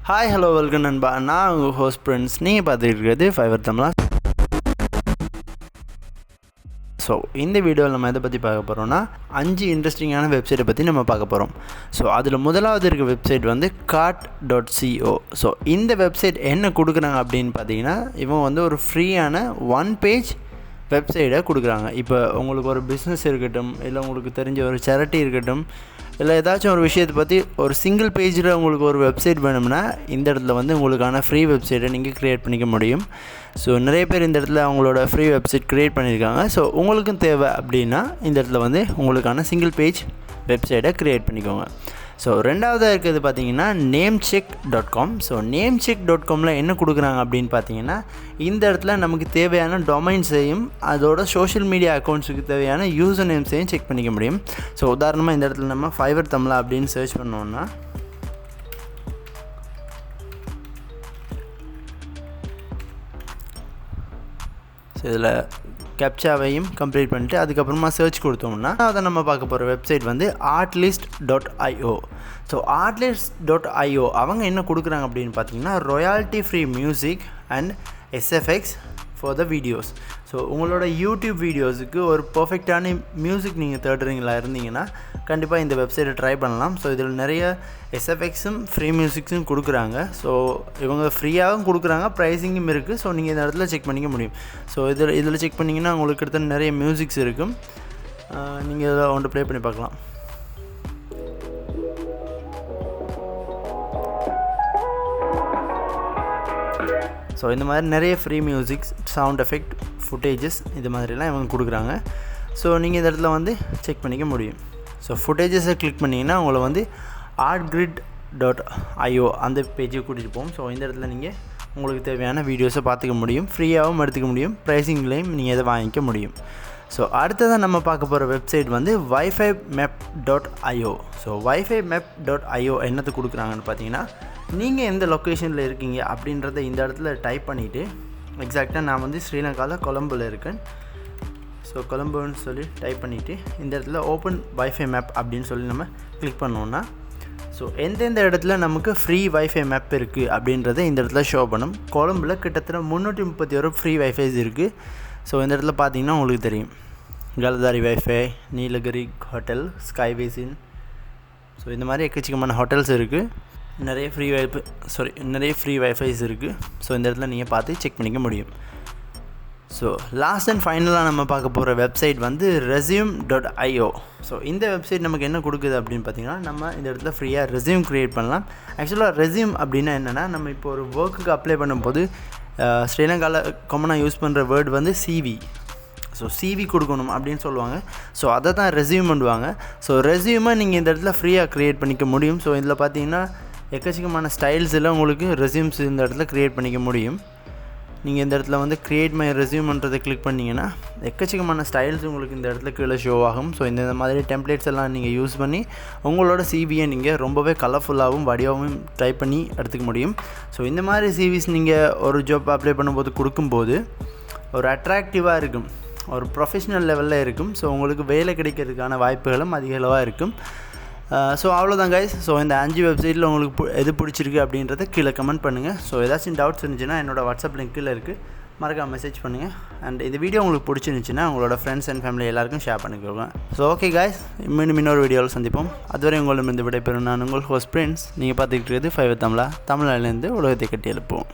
Hi, hello, welcome நண்பா. நான் உங்கள் ஹோஸ்ட் Prins. நீங்கள் பார்த்துட்டு இருக்கிறது Fiverr Tamizha. ஸோ இந்த வீடியோவில் நம்ம எதை பற்றி பார்க்க போகிறோம்னா 5 இன்ட்ரெஸ்டிங்கான வெப்சைட்டை பற்றி நம்ம பார்க்க போகிறோம். ஸோ அதில் முதலாவது இருக்க வெப்சைட் வந்து cart.co. ஸோ இந்த வெப்சைட் என்ன கொடுக்குறாங்க அப்படின்னு பார்த்தீங்கன்னா, இவங்க வந்து ஒரு ஃப்ரீயான 1 பேஜ் வெப்சைட்டை கொடுக்குறாங்க. இப்போ உங்களுக்கு ஒரு பிஸ்னஸ் இருக்கட்டும், இல்லை உங்களுக்கு தெரிஞ்ச ஒரு சேரிட்டி இருக்கட்டும், இல்லை ஏதாச்சும் ஒரு விஷயத்தை பற்றி ஒரு சிங்கிள் பேஜில் உங்களுக்கு ஒரு வெப்சைட் வேணும்னா இந்த இடத்துல வந்து உங்களுக்கான ஃப்ரீ வெப்சைட்டை நீங்கள் க்ரியேட் பண்ணிக்க முடியும். ஸோ நிறைய பேர் இந்த இடத்துல அவங்களோட ஃப்ரீ வெப்சைட் க்ரியேட் பண்ணியிருக்காங்க. ஸோ உங்களுக்கும் தேவை அப்படின்னா இந்த இடத்துல வந்து உங்களுக்கான சிங்கிள் பேஜ் வெப்சைட்டை க்ரியேட் பண்ணிக்கோங்க. ஸோ ரெண்டாவதாக இருக்கிறது பார்த்தீங்கன்னா namecheck.com. ஸோ namecheck.comல என்ன கொடுக்குறாங்க அப்படின்னு பார்த்தீங்கன்னா, இந்த இடத்துல நமக்கு தேவையான டொமைன்ஸையும் அதோட சோஷியல் மீடியா அக்கௌண்ட்ஸுக்கு தேவையான யூசர் நேம்ஸையும் செக் பண்ணிக்க முடியும். ஸோ உதாரணமாக இந்த இடத்துல நம்ம Fiverr Tamizha அப்படின்னு சர்ச் பண்ணோன்னா இதில் கேப்சாவையும் கம்ப்ளீட் பண்ணிட்டு அதுக்கப்புறமா சர்ச் கொடுத்தோம்னா அதை நம்ம பார்க்க போகிற வெப்சைட் வந்து artlist.io. ஸோ artlist.io அவங்க என்ன கொடுக்குறாங்க அப்படின்னு பார்த்தீங்கன்னா, royalty free music and SFX for the videos. So உங்களோட யூடியூப் வீடியோஸுக்கு ஒரு பர்ஃபெக்டான மியூசிக் நீங்கள் தேடுறீங்களா இருந்தீங்கன்னா கண்டிப்பாக இந்த வெப்சைட்டை ட்ரை பண்ணலாம். ஸோ இதில் நிறைய SFXும் ஃப்ரீ மியூசிக்ஸும் கொடுக்குறாங்க. ஸோ இவங்க ஃப்ரீயாகவும் கொடுக்குறாங்க, ப்ரைஸிங்கும் இருக்குது. ஸோ நீங்கள் இந்த இடத்துல செக் பண்ணிக்க முடியும். ஸோ இதில் செக் பண்ணிங்கன்னா உங்களுக்கு கிட்ட நிறைய மியூசிக்ஸ் இருக்கும். நீங்கள் இதில் ஒன்று ப்ளே பண்ணி பார்க்கலாம். ஸோ இந்த மாதிரி நிறைய free musics, sound effect, footages இது மாதிரிலாம் இவங்க கொடுக்குறாங்க. ஸோ நீங்கள் இந்த இடத்துல வந்து செக் பண்ணிக்க முடியும். ஸோ ஃபுட்டேஜஸை கிளிக் பண்ணிங்கன்னா உங்களை வந்து artgrid.io அந்த பேஜுக்கு கூட்டிகிட்டு போகும். ஸோ இந்த இடத்துல நீங்கள் உங்களுக்கு தேவையான வீடியோஸை பார்த்துக்க முடியும், ஃப்ரீயாகவும் எடுத்துக்க முடியும், ப்ரைஸிங்லேயும் நீங்கள் இதை வாங்கிக்க முடியும். ஸோ அடுத்ததாக நம்ம பார்க்க போகிற வெப்சைட் வந்து wifi-map.io. ஸோ wifi-map.io என்னது கொடுக்குறாங்கன்னு பார்த்தீங்கன்னா, நீங்கள் எந்த லொக்கேஷனில் இருக்கீங்க அப்படின்றத இந்த இடத்துல டைப் பண்ணிவிட்டு, எக்ஸாக்டாக நான் வந்து ஸ்ரீலங்காவில் கொலம்பில் இருக்கேன். ஸோ கொலம்புன்னு சொல்லி டைப் பண்ணிவிட்டு இந்த இடத்துல ஓப்பன் வைஃபை மேப் அப்படின்னு சொல்லி நம்ம கிளிக் பண்ணோன்னா, ஸோ எந்தெந்த இடத்துல நமக்கு ஃப்ரீ வைஃபை மேப் இருக்குது அப்படின்றத இந்த இடத்துல ஷோ பண்ணும். கொலம்பில் கிட்டத்தட்ட 331 ஃப்ரீ வைஃபைஸ் இருக்குது. ஸோ இந்த இடத்துல பார்த்தீங்கன்னா உங்களுக்கு தெரியும், கலதாரி வைஃபை, நீலகிரி ஹோட்டல், ஸ்கைவேசின், ஸோ இந்த மாதிரி எக்கச்சக்கமான ஹோட்டல்ஸ் இருக்குது. நிறைய ஃப்ரீ வைஃபைஸ் இருக்குது. ஸோ இந்த இடத்துல நீங்கள் பார்த்து செக் பண்ணிக்க முடியும். ஸோ லாஸ்ட் அண்ட் ஃபைனலாக நம்ம பார்க்க போகிற வெப்சைட் வந்து resume.io. ஸோ இந்த வெப்சைட் நமக்கு என்ன கொடுக்குது அப்படின்னு பார்த்தீங்கன்னா, நம்ம இந்த இடத்துல ஃப்ரீயாக ரெஸ்யூம் க்ரியேட் பண்ணலாம். ஆக்சுவலாக ரெஸ்யூம் அப்படின்னா என்னென்னா, நம்ம இப்போ ஒரு ஒர்க்குக்கு அப்ளை பண்ணும்போது ஸ்ரீலங்காவில் காமனாக யூஸ் பண்ணுற வேர்டு வந்து CV. ஸோ CV கொடுக்கணும் அப்படின்னு சொல்லுவாங்க. ஸோ அதை தான் ரெஸ்யூம் பண்ணுவாங்க. ஸோ ரெஸ்யூமை நீங்கள் இந்த இடத்துல ஃப்ரீயாக க்ரியேட் பண்ணிக்க முடியும். ஸோ இதில் பார்த்தீங்கன்னா எக்கச்சக்கமான ஸ்டைல்ஸ் எல்லாம் உங்களுக்கு ரெஸ்யூம்ஸ் இந்த இடத்துல க்ரியேட் பண்ணிக்க முடியும். நீங்கள் இந்த இடத்துல வந்து க்ரியேட் மை ரெஸ்யூம்ன்றதை கிளிக் பண்ணிங்கன்னா எக்கச்சக்கமான ஸ்டைல்ஸ் உங்களுக்கு இந்த இடத்துல கீழே ஷோ ஆகும். ஸோ இந்த மாதிரி டெம்ப்ளேட்ஸ் எல்லாம் நீங்கள் யூஸ் பண்ணி உங்களோட CVயை நீங்கள் ரொம்பவே கலர்ஃபுல்லாகவும் வடிவாகவும் டைப் பண்ணி எடுத்துக்க முடியும். ஸோ இந்த மாதிரி CVஸ் நீங்கள் ஒரு ஜாப் அப்ளை பண்ணும்போது கொடுக்கும்போது ஒரு அட்ராக்டிவாக இருக்கும், ஒரு ப்ரொஃபஷ்னல் லெவலில் இருக்கும். ஸோ உங்களுக்கு வேலை கிடைக்கிறதுக்கான வாய்ப்புகளும் அதிகளவாக இருக்கும். ஸோ அவ்வளோதான் கைஸ். ஸோ இந்த 5 வெப்சைட்டில் உங்களுக்கு எது பிடிச்சிருக்கு அப்படின்றத கீழே கமெண்ட் பண்ணுங்கள். ஸோ ஏதாச்சும் டவுட்ஸ் இருந்துச்சுன்னா என்னோடய வாட்ஸ்அப் லிங்க் கீழே இருக்குது, மறக்காம மெசேஜ் பண்ணுங்கள். அண்ட் இந்த வீடியோ உங்களுக்கு பிடிச்சிருந்துச்சுன்னா உங்களோட ஃப்ரெண்ட்ஸ் அண்ட் ஃபேமிலி எல்லாருக்கும் ஷேர் பண்ணிக்கோங்க. ஸோ ஓகே கைஸ், மீண்டும் இன்னொரு வீடியோவில் சந்திப்போம். அதுவரை உங்களிடம் இந்த விடைபெறும் நான் உங்கள் ஹோஸ்ட் Prins. நீங்கள் பார்த்துக்கிட்டு இருக்கிறது Fiverr Tamizha, தமிழ்நாட்டிலேருந்து உலகத்தை கட்டி எழுப்புவோம்.